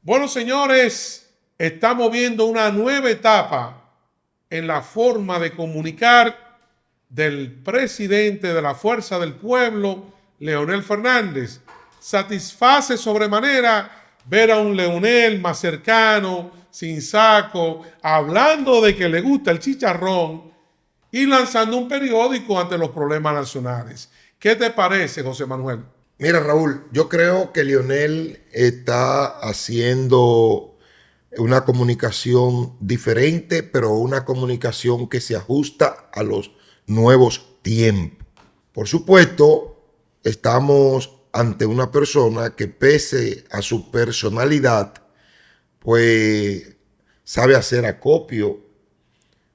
Bueno, señores, estamos viendo una nueva etapa en la forma de comunicar del presidente de la Fuerza del Pueblo, Leonel Fernández. Satisface sobremanera ver a un Leonel más cercano, sin saco, hablando de que le gusta el chicharrón y lanzando un periódico ante los problemas nacionales. ¿Qué te parece, José Manuel? Mira, Raúl, yo creo que Lionel está haciendo una comunicación diferente, pero una comunicación que se ajusta a los nuevos tiempos. Por supuesto, estamos ante una persona que pese a su personalidad, pues sabe hacer acopio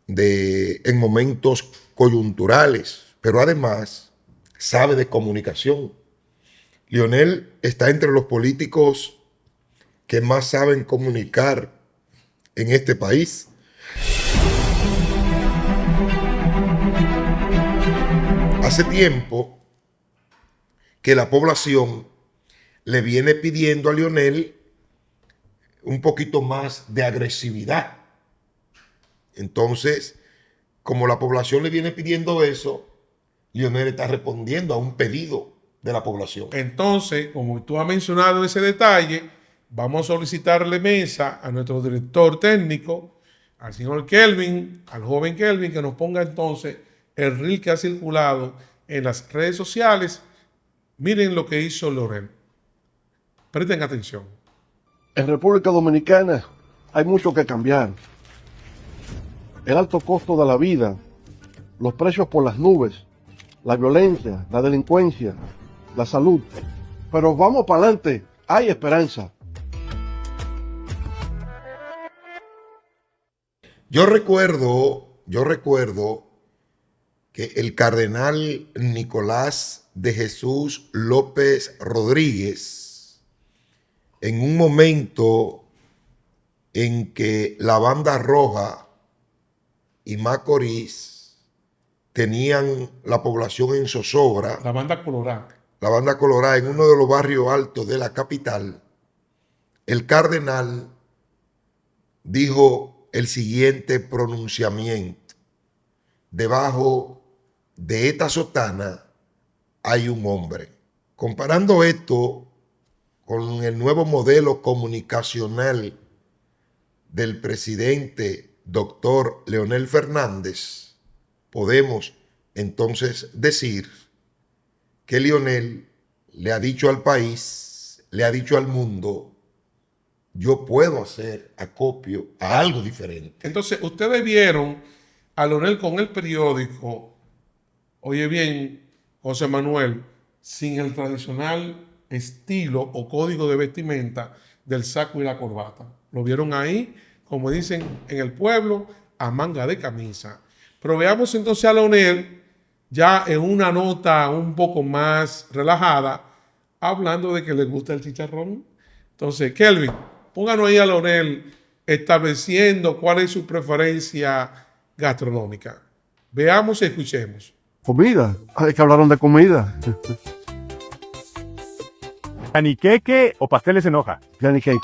en momentos coyunturales, pero además sabe de comunicación. Lionel está entre los políticos que más saben comunicar en este país. Hace tiempo que la población le viene pidiendo a Lionel un poquito más de agresividad. Entonces, como la población le viene pidiendo eso, Lionel está respondiendo a un pedido de la población. Entonces, como tú has mencionado ese detalle, vamos a solicitarle mesa a nuestro director técnico, al señor Kelvin, al joven Kelvin, que nos ponga entonces el reel que ha circulado en las redes sociales. Miren lo que hizo Leonel. Presten atención. En República Dominicana hay mucho que cambiar. El alto costo de la vida, los precios por las nubes, la violencia, la delincuencia, la salud. Pero vamos para adelante, hay esperanza. Yo recuerdo que el cardenal Nicolás de Jesús López Rodríguez, en un momento en que la Banda Roja y Macorís tenían la población en zozobra, La banda colorada. la Banda Colorada en uno de los barrios altos de la capital, el cardenal dijo el siguiente pronunciamiento: debajo de esta sotana hay un hombre. Comparando esto con el nuevo modelo comunicacional del presidente doctor Leonel Fernández, podemos entonces decir que Leonel le ha dicho al país, le ha dicho al mundo: yo puedo hacer acopio a algo diferente. Entonces, ustedes vieron a Leonel con el periódico, oye bien, José Manuel, sin el tradicional estilo o código de vestimenta del saco y la corbata. Lo vieron ahí, como dicen en el pueblo, a manga de camisa. Pero veamos entonces a Leonel ya en una nota un poco más relajada, hablando de que le gusta el chicharrón. Entonces, Kelvin, pónganos ahí a Leonel estableciendo cuál es su preferencia gastronómica. Veamos y escuchemos. Comida, hay que hablaron de comida. ¿Paniqueque o pasteles en hoja? Johnny cake,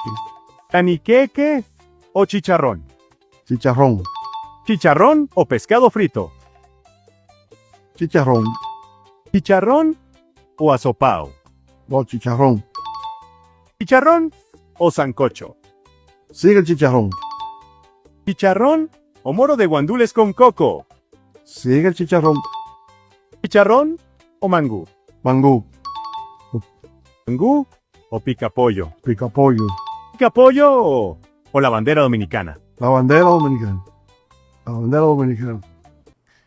¿Paniqueque o chicharrón? chicharrón, ¿Chicharrón o pescado frito? chicharrón, ¿Chicharrón o asopao? no chicharrón. ¿Chicharrón o sancocho? Sigue el chicharrón, ¿Chicharrón o moro de guandules con coco? sigue el chicharrón, ¿Chicharrón o mangú? mangú, ¿Mangú o picapollo? picapollo, ¿Picapollo o la bandera dominicana? la bandera dominicana. La bandera dominicana.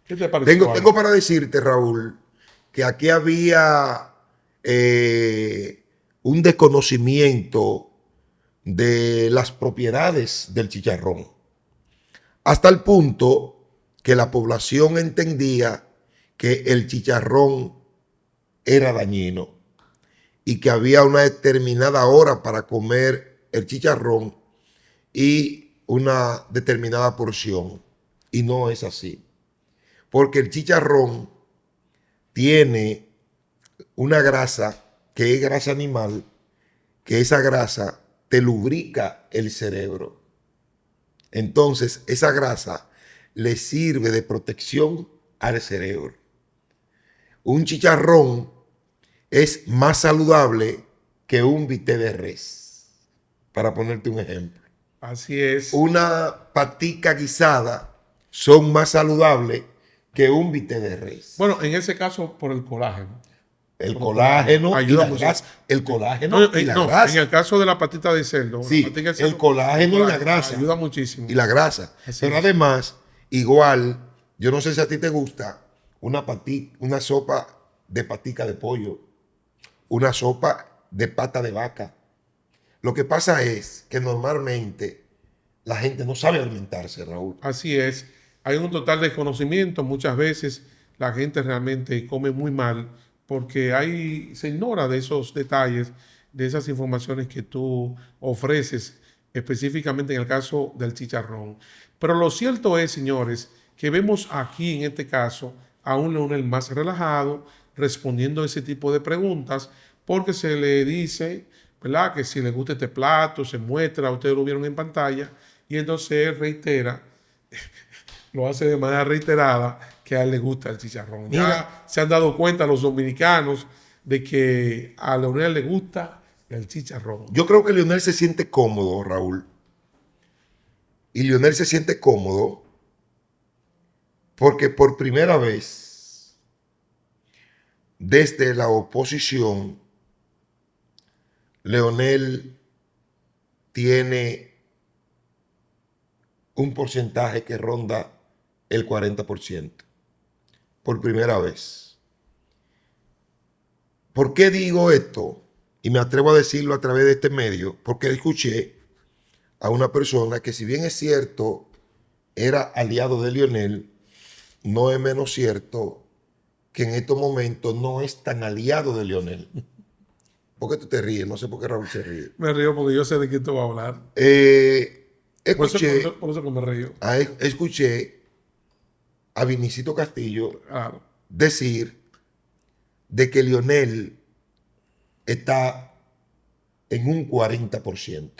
¿Qué te pareció? Tengo para decirte, Raúl, que aquí había un desconocimiento de las propiedades del chicharrón, hasta el punto que la población entendía que el chicharrón era dañino y que había una determinada hora para comer el chicharrón y una determinada porción. Y no es así, porque el chicharrón tiene una grasa que es grasa animal, que esa grasa te lubrica el cerebro. Entonces, esa grasa le sirve de protección al cerebro. Un chicharrón es más saludable que un bistec de res, para ponerte un ejemplo. Así es. Una patica guisada son más saludables que un bistec de res. Bueno, en ese caso, por el colágeno. El colágeno y ayuda la mucho. grasa. El colágeno y la No, grasa. en el caso de la patita de cerdo. Sí, la patita de cerdo, el colágeno y la grasa. ayuda muchísimo. Y la grasa. Así Pero es. además, igual, yo no sé si a ti te gusta una sopa de patica de pollo, una sopa de pata de vaca. Lo que pasa es que normalmente la gente no sabe alimentarse, Raúl. Así es. Hay un total desconocimiento. Muchas veces la gente realmente come muy mal porque se ignora de esos detalles, de esas informaciones que tú ofreces, específicamente en el caso del chicharrón. Pero lo cierto es, señores, que vemos aquí en este caso a un Leonel más relajado, respondiendo a ese tipo de preguntas, porque se le dice, ¿verdad?, que si le gusta este plato, se muestra, ustedes lo vieron en pantalla, y entonces él reitera, lo hace de manera reiterada, que a él le gusta el chicharrón. Mira, Ya se han dado cuenta los dominicanos de que a Leonel le gusta el chicharrón. yo creo que Lionel se siente cómodo, Raúl. Y Lionel se siente cómodo porque por primera vez desde la oposición, Leonel tiene un porcentaje que ronda el 40%. Por primera vez. ¿Por qué digo esto? Y me atrevo a decirlo a través de este medio, porque escuché a una persona que, si bien es cierto, era aliado de Lionel, no es menos cierto que en estos momentos no es tan aliado de Lionel. ¿Por qué tú te ríes? No sé por qué Raúl se ríe. Me río porque yo sé de quién tú vas a hablar. Escuché, Por eso que me río. escuché a Vinicito Castillo Claro. decir de que Lionel está en un 40%.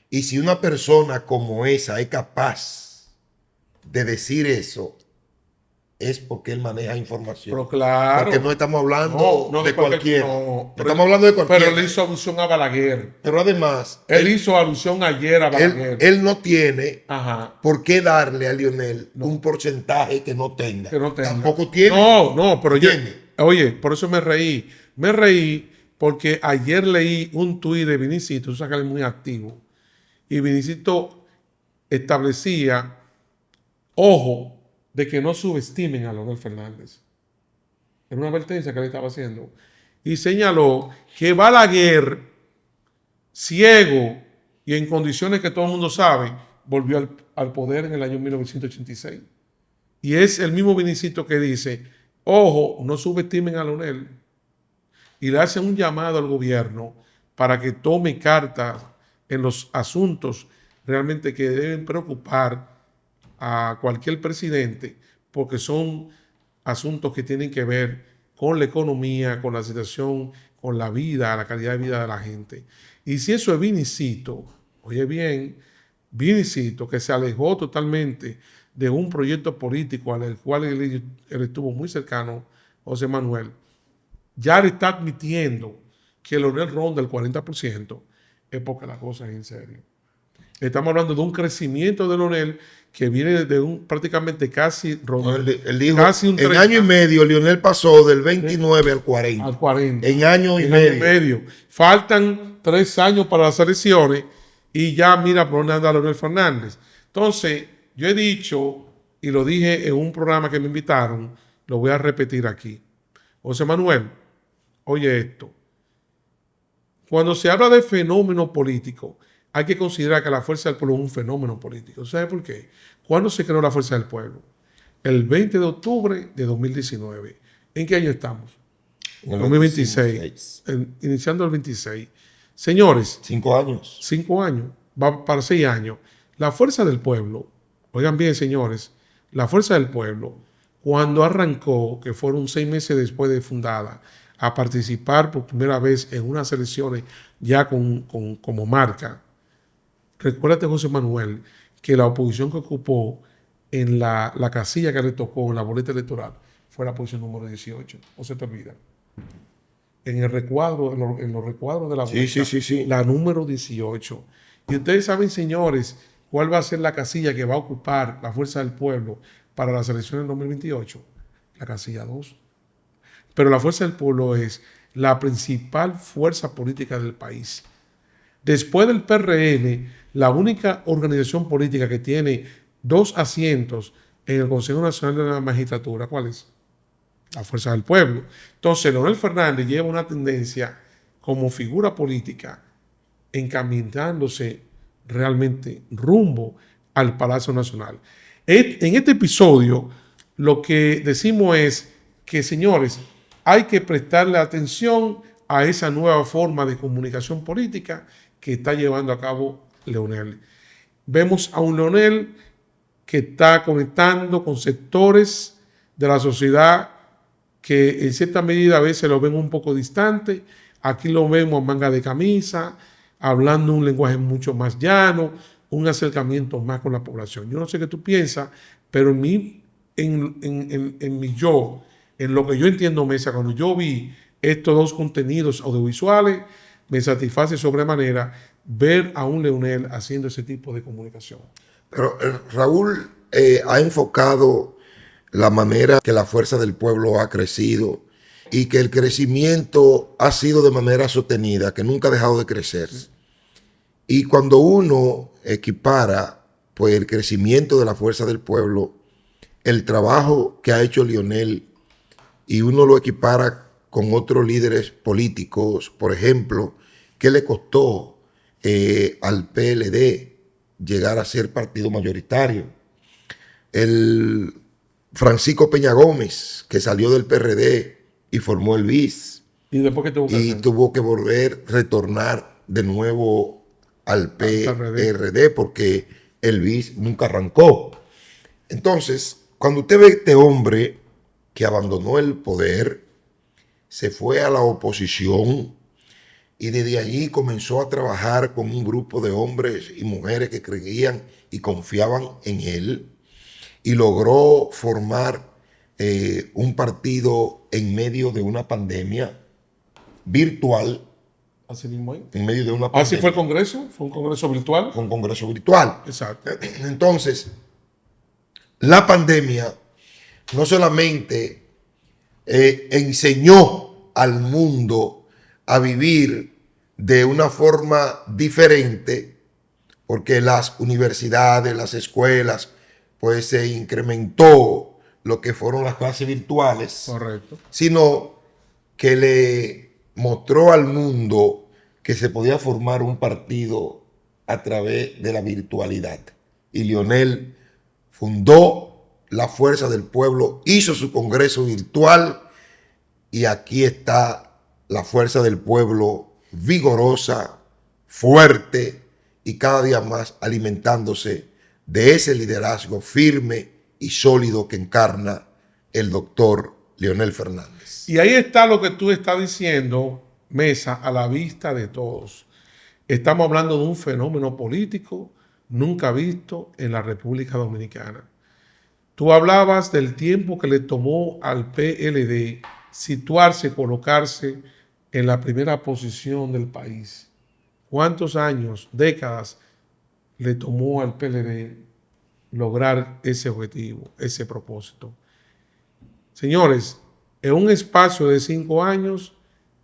Y si una persona como esa es capaz de decir eso, es porque él maneja información. Pero claro. Porque no estamos hablando No, de cualquiera. no, No estamos hablando de cualquiera. Pero él hizo alusión a Balaguer. Pero además, Él hizo alusión ayer a Balaguer. él no tiene Ajá. por qué darle a Lionel un porcentaje que no tenga. Que no tenga. Tampoco tiene. No, pero yo. Tiene. Oye, por eso me reí. Me reí porque ayer leí un tuit de Vinicito, tú sabes que él es muy activo. Y Vinicito establecía, ojo, de que no subestimen a Leonel Fernández. Era una advertencia que le estaba haciendo. Y señaló que Balaguer, ciego y en condiciones que todo el mundo sabe, volvió al poder en el año 1986. Y es el mismo Vinicito que dice, ojo, no subestimen a Leonel. Y le hace un llamado al gobierno para que tome cartas en los asuntos realmente que deben preocupar a cualquier presidente, porque son asuntos que tienen que ver con la economía, con la situación, con la vida, la calidad de vida de la gente. Y si eso es Vinicito, oye bien, Vinicito, que se alejó totalmente de un proyecto político al cual él estuvo muy cercano, José Manuel, ya le está admitiendo que Leonel ronda el 40%, es porque la cosa es en serio. Estamos hablando de un crecimiento de Leonel que viene de un prácticamente casi Él dijo, casi un en 30, año y medio, Lionel pasó del 29 al 40. al 40. En año y En año medio. Faltan 3 años para las elecciones y ya mira por dónde anda Leonel Fernández. Entonces, yo he dicho, y lo dije en un programa que me invitaron, lo voy a repetir aquí. José Manuel, oye esto. Cuando se habla de fenómeno político, hay que considerar que la Fuerza del Pueblo es un fenómeno político. ¿Sabe por qué? ¿Cuándo se creó la Fuerza del Pueblo? El 20 de octubre de 2019. ¿En qué año estamos? En el 2026. Iniciando el 26. Señores, 5 años. 5 años, va para 6 años. La Fuerza del Pueblo, oigan bien, señores, la Fuerza del Pueblo, cuando arrancó, que fueron 6 meses después de fundada, a participar por primera vez en unas elecciones ya como marca. Recuérdate, José Manuel, que la oposición que ocupó en la casilla que le tocó en la boleta electoral fue la posición número 18. ¿O se te olvida? En el recuadro, en los recuadros de la boleta, Sí. la número 18. Y ustedes saben, señores, cuál va a ser la casilla que va a ocupar la Fuerza del Pueblo para las elecciones del 2028. La casilla 2. Pero la Fuerza del Pueblo es la principal fuerza política del país. Después del PRM, la única organización política que tiene 2 asientos en el Consejo Nacional de la Magistratura, ¿cuál es? La Fuerza del Pueblo. Entonces, Leonel Fernández lleva una tendencia como figura política encaminándose realmente rumbo al Palacio Nacional. En este episodio, lo que decimos es que, señores, hay que prestarle atención a esa nueva forma de comunicación política que está llevando a cabo Leonel. Vemos a un Leonel que está conectando con sectores de la sociedad que en cierta medida a veces lo ven un poco distante. Aquí lo vemos manga de camisa, hablando un lenguaje mucho más llano, un acercamiento más con la población. Yo no sé qué tú piensas, pero en lo que yo entiendo, Mesa, cuando yo vi estos dos contenidos audiovisuales, me satisface sobremanera ver a un Leonel haciendo ese tipo de comunicación. Pero Raúl ha enfocado la manera que la Fuerza del Pueblo ha crecido y que el crecimiento ha sido de manera sostenida, que nunca ha dejado de crecer. Y cuando uno equipara pues, el crecimiento de la Fuerza del Pueblo, el trabajo que ha hecho Leonel, y uno lo equipara con otros líderes políticos, por ejemplo, ¿qué le costó al PLD llegar a ser partido mayoritario? El Francisco Peña Gómez, que salió del PRD y formó el BIS. ¿Y después qué tuvo que hacer? Tuvo que retornar de nuevo al PRD porque el BIS nunca arrancó. Entonces, cuando usted ve este hombre que abandonó el poder, se fue a la oposición y desde allí comenzó a trabajar con un grupo de hombres y mujeres que creían y confiaban en él, y logró formar un partido en medio de una pandemia virtual. Así mismo ahí. En medio de una pandemia. ¿Así fue el Congreso? ¿Fue un Congreso virtual? Fue un Congreso virtual. Exacto. Entonces, la pandemia no solamente enseñó al mundo a vivir de una forma diferente, porque las universidades, las escuelas, pues se incrementó lo que fueron las clases virtuales. Correcto. Sino que le mostró al mundo que se podía formar un partido a través de la virtualidad. Y Leonel fundó la Fuerza del Pueblo, hizo su congreso virtual, y aquí está la Fuerza del Pueblo vigorosa, fuerte y cada día más alimentándose de ese liderazgo firme y sólido que encarna el doctor Leonel Fernández. Y ahí está lo que tú estás diciendo, Mesa, a la vista de todos. Estamos hablando de un fenómeno político nunca visto en la República Dominicana. Tú hablabas del tiempo que le tomó al PLD situarse, colocarse en la primera posición del país. ¿Cuántos años, décadas le tomó al PLD lograr ese objetivo, ese propósito? Señores, en un espacio de 5 años,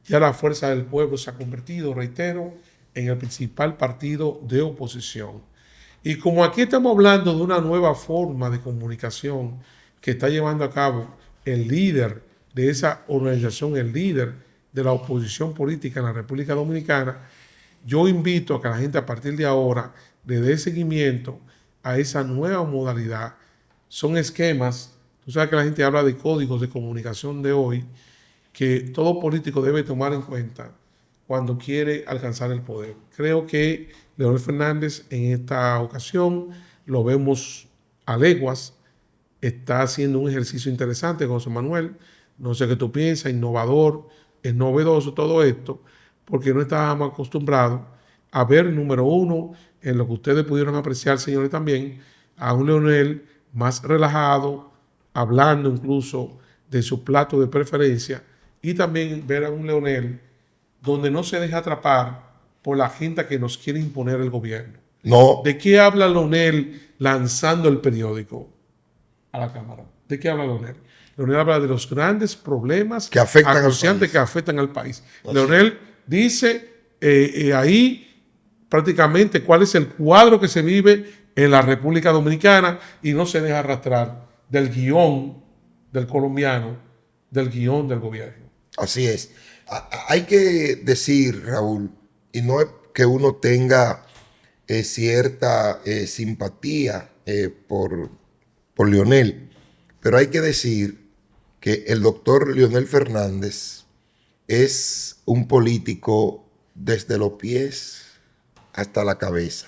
ya la Fuerza del Pueblo se ha convertido, reitero, en el principal partido de oposición. Y como aquí estamos hablando de una nueva forma de comunicación que está llevando a cabo el líder de esa organización, el líder de la oposición política en la República Dominicana, yo invito a que la gente a partir de ahora le dé seguimiento a esa nueva modalidad. Son esquemas, tú sabes que la gente habla de códigos de comunicación de hoy, que todo político debe tomar en cuenta cuando quiere alcanzar el poder. Creo que Leonel Fernández en esta ocasión lo vemos a leguas, está haciendo un ejercicio interesante, José Manuel, no sé qué tú piensas, innovador, es novedoso todo esto, porque no estábamos acostumbrados a ver, número uno, en lo que ustedes pudieron apreciar, señores, también, a un Leonel más relajado, hablando incluso de su plato de preferencia, y también ver a un Leonel donde no se deja atrapar por la agenda que nos quiere imponer el gobierno. No, ¿De qué habla Leonel lanzando el periódico a la Cámara? ¿De qué habla Leonel? Leonel habla de los grandes problemas que afectan al acuciantes país. que afectan al país. Leonel dice ahí prácticamente cuál es el cuadro que se vive en la República Dominicana y no se deja arrastrar del guión del colombiano, del guión del gobierno. Así es. Hay que decir, Raúl, y no es que uno tenga cierta simpatía por Leonel, pero hay que decir que el doctor Leonel Fernández es un político desde los pies hasta la cabeza,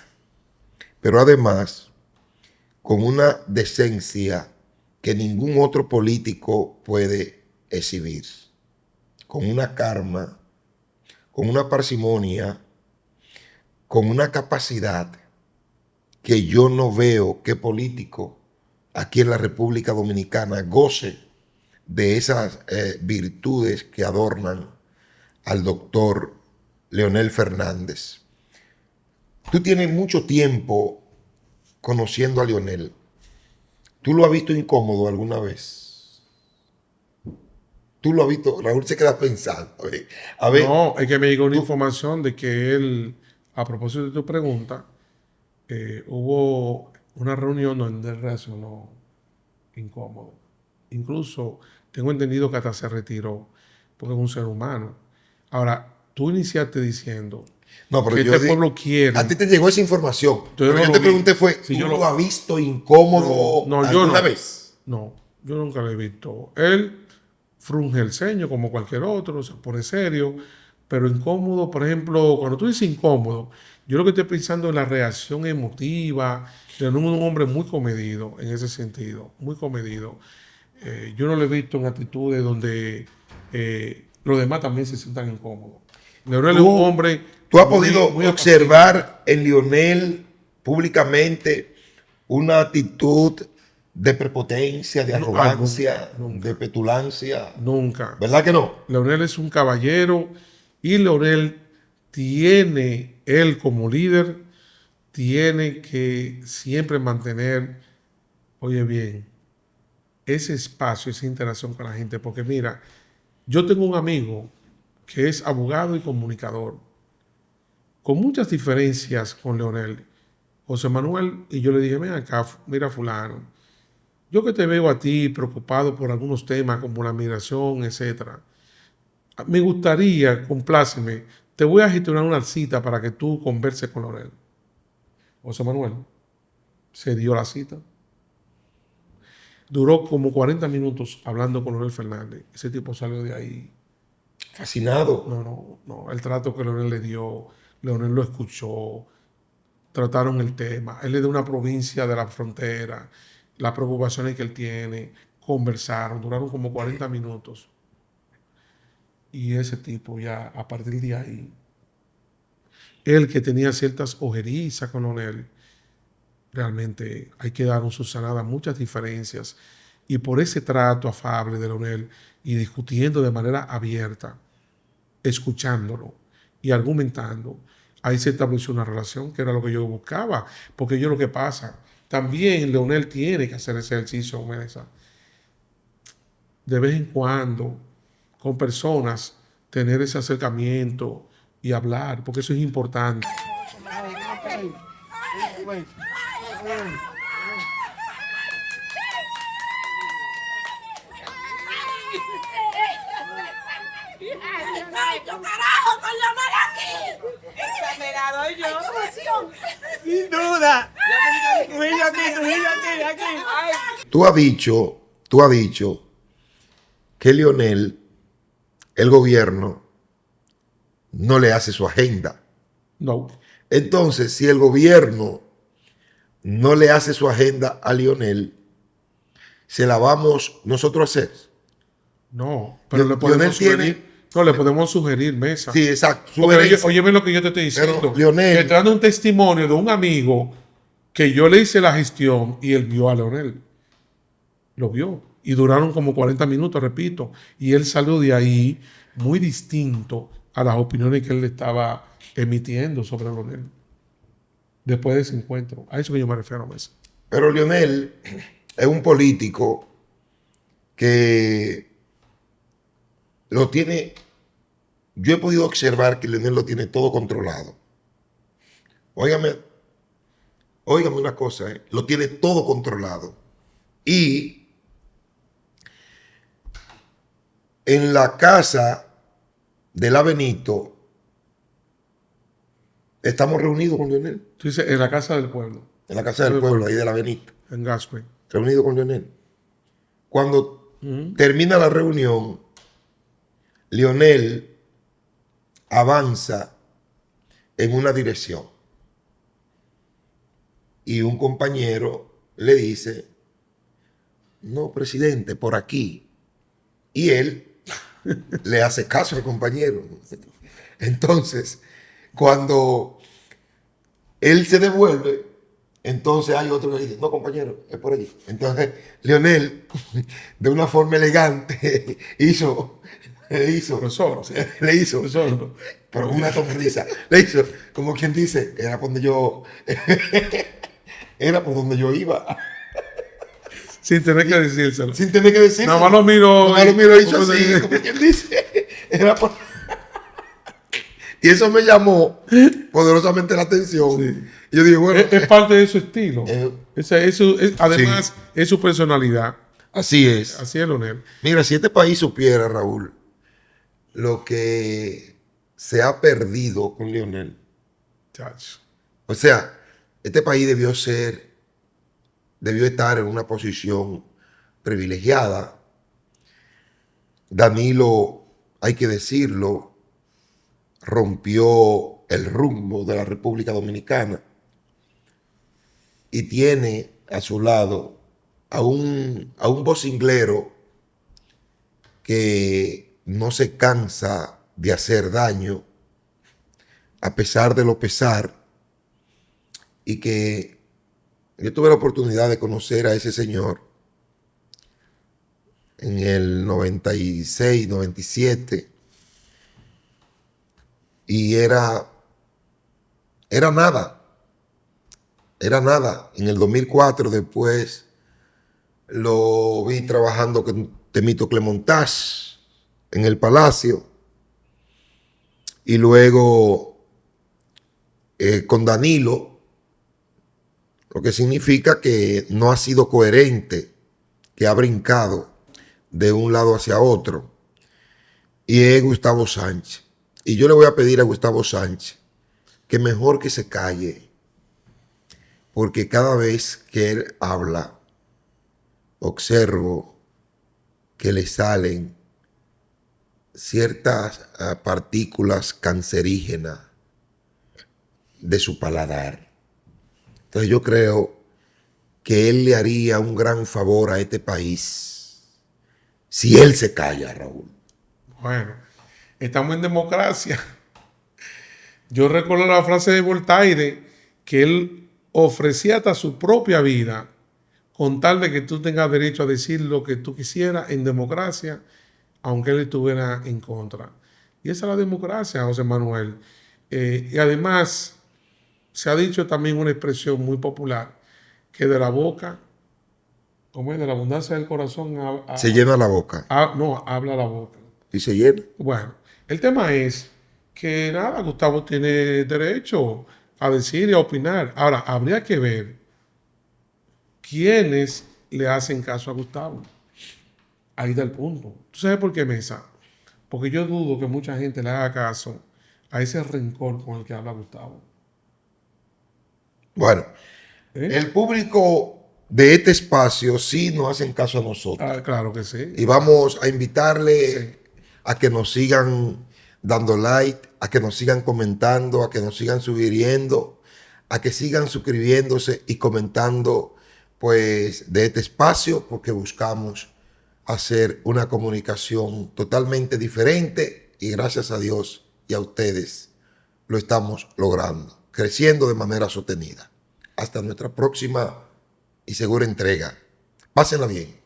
pero además con una decencia que ningún otro político puede exhibir, con una karma, con una parsimonia, con una capacidad que yo no veo que político aquí en la República Dominicana goce de esas virtudes que adornan al doctor Leonel Fernández. Tú tienes mucho tiempo conociendo a Leonel. ¿Tú lo has visto incómodo alguna vez? ¿Tú lo has visto? Raúl se queda pensando. A ver, No, es que me llegó una información de que él, a propósito de tu pregunta, hubo una reunión donde él reaccionó incómodo. Incluso tengo entendido que hasta se retiró, porque es un ser humano. Ahora, tú iniciaste diciendo no, pero que yo este pueblo quiere. a ti te llegó esa información. Yo Lo no que yo lo te vi. pregunté fue, Si ¿tú yo lo has visto incómodo No, yo alguna no. vez? No, yo nunca lo he visto. Él frunge el ceño como cualquier otro, se pone serio, pero incómodo, por ejemplo, cuando tú dices incómodo, yo lo que estoy pensando en la reacción emotiva, de un hombre muy comedido en ese sentido, muy comedido. Yo no lo he visto en actitudes donde los demás también se sientan incómodos. Leonel es un hombre. ¿Tú has muy- podido muy observar en Leonel públicamente una actitud de prepotencia, de No, arrogancia, nunca. de petulancia? Nunca. ¿Verdad que no? Leonel es un caballero y Leonel tiene, él como líder, tiene que siempre mantener, oye bien, ese espacio, esa interacción con la gente. Porque mira, yo tengo un amigo que es abogado y comunicador, con muchas diferencias con Leonel, José Manuel, y yo le dije, ven acá, mira fulano, yo que te veo a ti preocupado por algunos temas como la migración, etcétera. Me gustaría, compláceme, te voy a gestionar una cita para que tú converses con Leonel. José Manuel se dio la cita. Duró como 40 minutos hablando con Leonel Fernández. Ese tipo salió de ahí. Fascinado. No. El trato que Leonel le dio, Leonel lo escuchó, trataron el tema. Él es de una provincia de la frontera, las preocupaciones que él tiene, conversaron, duraron como 40 minutos. Y ese tipo ya, a partir de ahí, él que tenía ciertas ojerizas con Leonel, realmente hay que dar un subsanada muchas diferencias. Y por ese trato afable de Leonel y discutiendo de manera abierta, escuchándolo y argumentando, ahí se estableció una relación que era lo que yo buscaba. Porque yo lo que pasa, también Leonel tiene que hacer ese ejercicio, Mesa, de vez en cuando, con personas, tener ese acercamiento y hablar, porque eso es importante. ¡Ay, yo carajo con Leonel aquí! ¡Exagerado yo! Sin duda. Trujillo aquí. Tú has dicho que Leonel, el gobierno, no le hace su agenda. No. Entonces, si el gobierno no le hace su agenda a Leonel, se la vamos nosotros a hacer. No, pero le Leonel podemos sugerir, No, le podemos sugerir mesa. Sí, exacto. Porque óyeme lo que yo te estoy diciendo. Pero, Leonel- Que estoy dando un testimonio de un amigo que yo le hice la gestión y él vio a Leonel. Lo vio. Y duraron como 40 minutos, repito. Y él salió de ahí muy distinto a las opiniones que él le estaba emitiendo sobre Leonel. Después de ese encuentro. A eso que yo me refiero, mesa. Pero Leonel es un político que lo tiene. Yo he podido observar que Leonel lo tiene todo controlado. Óigame una cosa, lo tiene todo controlado. Y en la casa de la Benito estamos reunidos con Leonel. Tú dices, en la casa del pueblo, En la casa del pueblo, ahí de la Benito. en Gascoy. Reunido con Leonel. Cuando termina la reunión, Leonel avanza en una dirección. Y un compañero le dice, no, presidente, por aquí. Y él le hace caso al compañero. Entonces, cuando él se devuelve, entonces hay otro que dice, no, compañero, es por allí. Entonces, Leonel, de una forma elegante, le hizo, Nosotros. pero una sonrisa, le hizo, como quien dice, era por donde yo, era por donde yo iba. Sin tener que decírselo. Sin tener que decir. Nada más lo miro. Nada más lo miro y hizo ¿cómo se así, dice? como quien dice. Era por... Y eso me llamó poderosamente la atención. Sí. Y yo dije, bueno, Es parte de su estilo. Además, Sí. es su personalidad. así es. Así es, Leonel. Mira, si este país supiera, Raúl, lo que se ha perdido con Leonel. Chacho. O sea, este país debió estar en una posición privilegiada. Danilo, hay que decirlo, rompió el rumbo de la República Dominicana y tiene a su lado a un vocinglero que no se cansa de hacer daño a pesar de lo pesar, y que yo tuve la oportunidad de conocer a ese señor en el 96, 97, y era nada. Era nada. En el 2004 después lo vi trabajando con Temito Clemontage en el Palacio, y luego con Danilo, lo que significa que no ha sido coherente, que ha brincado de un lado hacia otro, y es Gustavo Sánchez. Y yo le voy a pedir a Gustavo Sánchez que mejor que se calle, porque cada vez que él habla, observo que le salen ciertas partículas cancerígenas de su paladar. Entonces yo creo que él le haría un gran favor a este país si él se calla, Raúl. Bueno, estamos en democracia. Yo recuerdo la frase de Voltaire, que él ofrecía hasta su propia vida con tal de que tú tengas derecho a decir lo que tú quisieras en democracia, aunque él estuviera en contra. Y esa es la democracia, José Manuel. Y además, se ha dicho también una expresión muy popular, que de la boca, como es, de la abundancia del corazón, Se llena la boca habla la boca. y se llena. Bueno, el tema es que nada, Gustavo tiene derecho a decir y a opinar. Ahora, habría que ver quiénes le hacen caso a Gustavo. Ahí está el punto. ¿Tú sabes por qué, Mesa? Porque yo dudo que mucha gente le haga caso a ese rencor con el que habla Gustavo. Bueno, ¿Eh? el público de este espacio sí nos hacen caso a nosotros. Ah, claro que sí. Y vamos a invitarle a que nos sigan dando like, a que nos sigan comentando, a que nos sigan sugiriendo, a que sigan suscribiéndose y comentando pues de este espacio, porque buscamos hacer una comunicación totalmente diferente y gracias a Dios y a ustedes lo estamos logrando, creciendo de manera sostenida. Hasta nuestra próxima y segura entrega. Pásenla bien.